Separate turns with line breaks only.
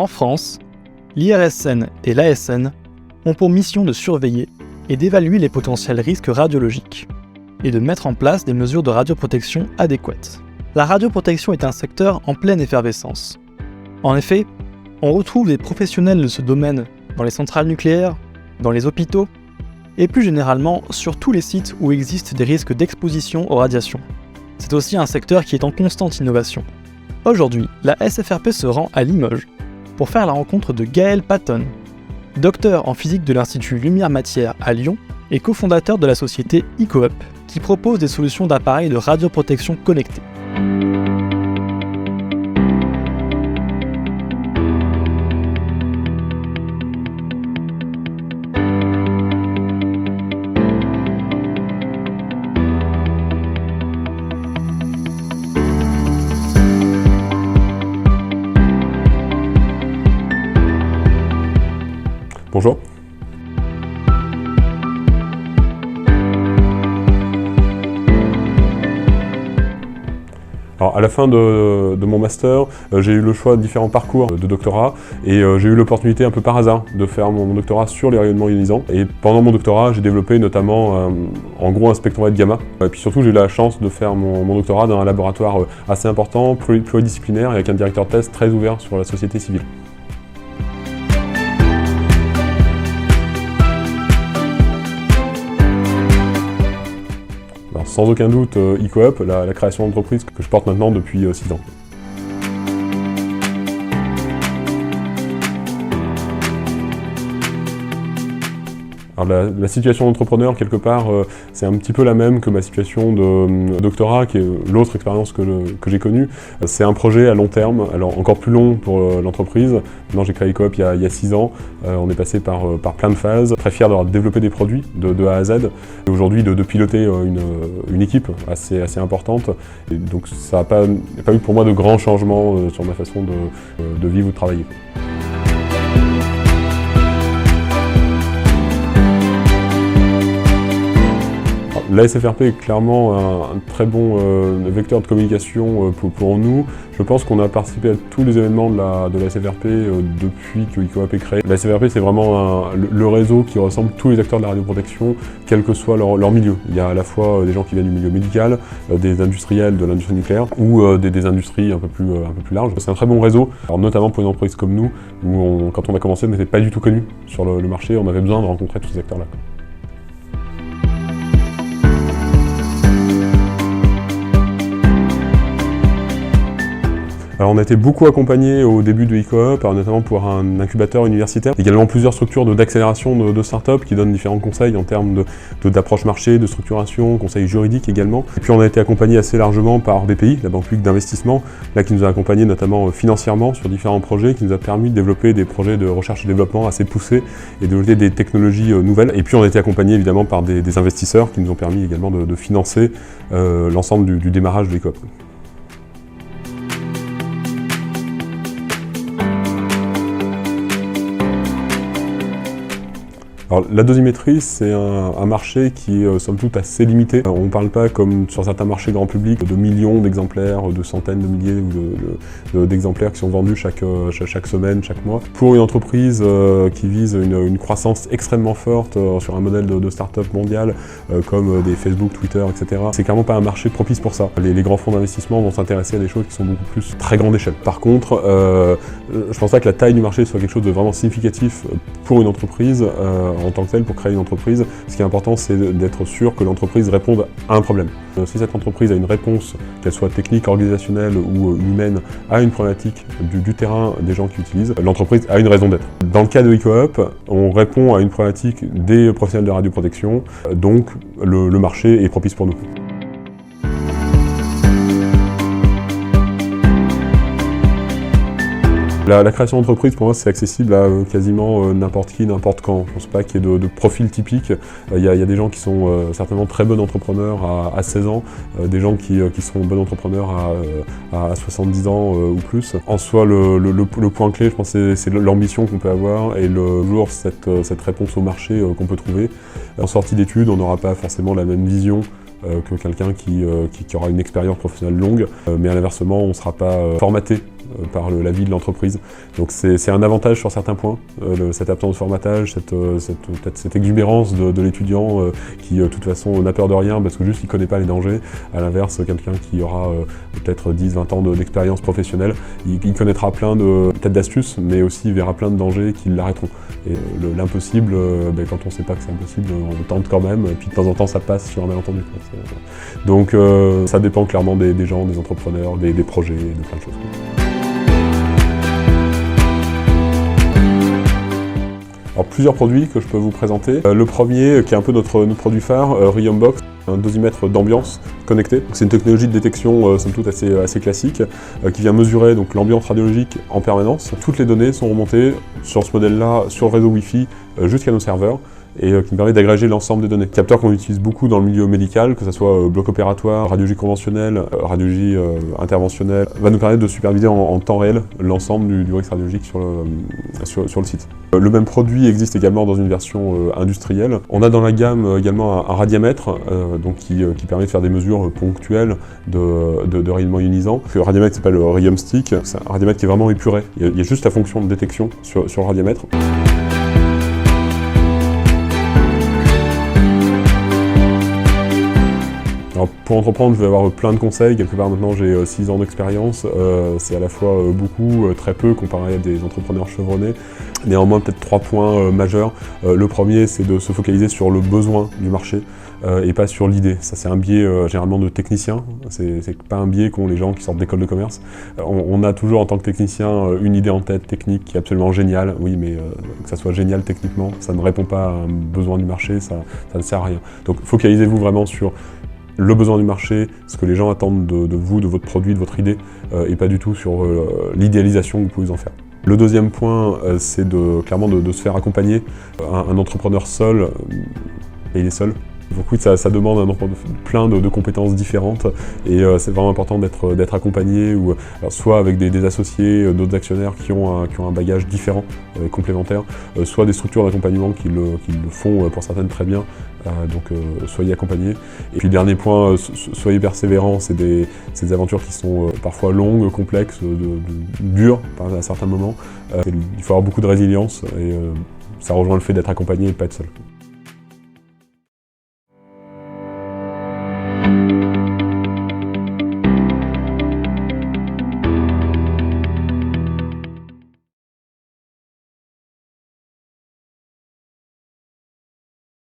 En France, l'IRSN et l'ASN ont pour mission de surveiller et d'évaluer les potentiels risques radiologiques et de mettre en place des mesures de radioprotection adéquates. La radioprotection est un secteur en pleine effervescence. En effet, on retrouve des professionnels de ce domaine dans les centrales nucléaires, dans les hôpitaux et plus généralement sur tous les sites où existent des risques d'exposition aux radiations. C'est aussi un secteur qui est en constante innovation. Aujourd'hui, la SFRP se rend à Limoges pour faire la rencontre de Gaël Patton, docteur en physique de l'Institut Lumière-Matière à Lyon et cofondateur de la société EcoUp, qui propose des solutions d'appareils de radioprotection connectés.
Bonjour. Alors, à la fin de mon master, j'ai eu le choix de différents parcours de doctorat et j'ai eu l'opportunité un peu par hasard de faire mon doctorat sur les rayonnements ionisants. Et pendant mon doctorat, j'ai développé notamment en gros un spectromètre gamma. Et puis surtout, j'ai eu la chance de faire mon doctorat dans un laboratoire assez important, pluridisciplinaire et avec un directeur de thèse très ouvert sur la société civile. Sans aucun doute, EcoUp, la création d'entreprise que je porte maintenant depuis 6 ans. Alors la situation d'entrepreneur, quelque part, c'est un petit peu la même que ma situation de doctorat, qui est l'autre expérience que j'ai connue. C'est un projet à long terme, alors encore plus long pour l'entreprise. Maintenant, j'ai créé EcoUp il y a 6 ans. On est passé par plein de phases. Très fier d'avoir développé des produits de A à Z. Et aujourd'hui, de piloter une équipe assez importante. Et donc, ça n'a pas eu pour moi de grands changements sur ma façon de vivre ou de travailler. La SFRP est clairement un très bon vecteur de communication pour nous. Je pense qu'on a participé à tous les événements de la SFRP depuis que EcoUp est créé. La SFRP, c'est vraiment le réseau qui ressemble tous les acteurs de la radioprotection, quel que soit leur milieu. Il y a à la fois des gens qui viennent du milieu médical, des industriels de l'industrie nucléaire ou des industries un peu plus larges. C'est un très bon réseau, alors notamment pour une entreprise comme nous, où quand on a commencé, on n'était pas du tout connus sur le marché. On avait besoin de rencontrer tous ces acteurs-là. Alors on a été beaucoup accompagnés au début de EcoUp, notamment pour un incubateur universitaire, également plusieurs structures d'accélération de start-up qui donnent différents conseils en termes d'approche marché, de structuration, conseils juridiques également. Et puis on a été accompagnés assez largement par BPI, la Banque publique d'investissement, là qui nous a accompagnés notamment financièrement sur différents projets, qui nous a permis de développer des projets de recherche et développement assez poussés et de développer des technologies nouvelles. Et puis on a été accompagnés évidemment par des investisseurs qui nous ont permis également de financer l'ensemble du démarrage de EcoUp. Alors, la dosimétrie, c'est un marché qui est somme toute assez limité. On ne parle pas comme sur certains marchés grand public de millions d'exemplaires, de centaines de milliers d'exemplaires qui sont vendus chaque semaine, chaque mois. Pour une entreprise qui vise une croissance extrêmement forte sur un modèle de start-up mondial comme des Facebook, Twitter, etc., c'est clairement pas un marché propice pour ça. Les grands fonds d'investissement vont s'intéresser à des choses qui sont beaucoup plus très grande échelle. Par contre, je pense pas que la taille du marché soit quelque chose de vraiment significatif pour une entreprise en tant que telle, pour créer une entreprise. Ce qui est important, c'est d'être sûr que l'entreprise réponde à un problème. Si cette entreprise a une réponse, qu'elle soit technique, organisationnelle ou humaine, à une problématique du terrain des gens qui utilisent, l'entreprise a une raison d'être. Dans le cas de EcoUp, on répond à une problématique des professionnels de radioprotection, donc le marché est propice pour nous. La création d'entreprise, pour moi, c'est accessible à quasiment n'importe qui, n'importe quand. Je ne pense pas qu'il y ait de profil typique. Il y a des gens qui sont certainement très bons entrepreneurs à 16 ans, des gens qui sont bons entrepreneurs à 70 ans ou plus. En soi, le point clé, je pense, c'est l'ambition qu'on peut avoir et le jour cette réponse au marché qu'on peut trouver. En sortie d'études, on n'aura pas forcément la même vision que quelqu'un qui aura une expérience professionnelle longue, mais à l'inversement, on ne sera pas formaté par la vie de l'entreprise. Donc c'est un avantage sur certains points, cette absence de formatage, cette exubérance de l'étudiant qui de toute façon n'a peur de rien parce que juste il ne connaît pas les dangers. À l'inverse, quelqu'un qui aura peut-être 10-20 ans d'expérience professionnelle, il connaîtra plein peut-être d'astuces, mais aussi il verra plein de dangers qui l'arrêteront. Et l'impossible, quand on ne sait pas que c'est impossible, on tente quand même, et puis de temps en temps ça passe sur un malentendu. Donc ça dépend clairement des gens, des entrepreneurs, des projets, de plein de choses. Alors, plusieurs produits que je peux vous présenter. Le premier, qui est un peu notre produit phare, Rheumbox, un dosimètre d'ambiance connecté. C'est une technologie de détection somme toute assez classique qui vient mesurer l'ambiance radiologique en permanence. Toutes les données sont remontées sur ce modèle-là, sur le réseau Wi-Fi jusqu'à nos serveurs, et qui nous permet d'agréger l'ensemble des données. Capteur qu'on utilise beaucoup dans le milieu médical, que ce soit bloc opératoire, radiologie conventionnelle, radiologie interventionnelle, va nous permettre de superviser en temps réel l'ensemble du risque radiologique sur le site. Le même produit existe également dans une version industrielle. On a dans la gamme également un radiamètre qui permet de faire des mesures ponctuelles de rayonnement ionisant. Le radiamètre s'appelle le Rheum Stick. C'est un radiamètre qui est vraiment épuré. Il y a juste la fonction de détection sur le radiamètre. Alors, pour entreprendre, je vais avoir plein de conseils. Quelque part maintenant, j'ai 6 ans d'expérience. C'est à la fois beaucoup, très peu comparé à des entrepreneurs chevronnés. Néanmoins, peut-être 3 points majeurs. Le premier, c'est de se focaliser sur le besoin du marché et pas sur l'idée. Ça, c'est un biais généralement de technicien. C'est pas un biais qu'ont les gens qui sortent d'école de commerce. On a toujours en tant que technicien une idée en tête technique qui est absolument géniale. Oui, mais que ça soit génial techniquement, ça ne répond pas à un besoin du marché, ça ne sert à rien. Donc focalisez-vous vraiment sur le besoin du marché, ce que les gens attendent de vous, de votre produit, de votre idée, et pas du tout sur l'idéalisation que vous pouvez en faire. Le deuxième point, c'est clairement de se faire accompagner. Un entrepreneur seul, et il est seul. Donc oui, ça demande plein de compétences différentes, et c'est vraiment important d'être accompagné, soit avec des associés, d'autres actionnaires qui ont un bagage différent, complémentaire, soit des structures d'accompagnement qui le font pour certaines très bien. Donc soyez accompagnés. Et puis dernier point, soyez persévérants. C'est des aventures qui sont parfois longues, complexes, dures à certains moments. Il faut avoir beaucoup de résilience, et ça rejoint le fait d'être accompagné et de ne pas être seul.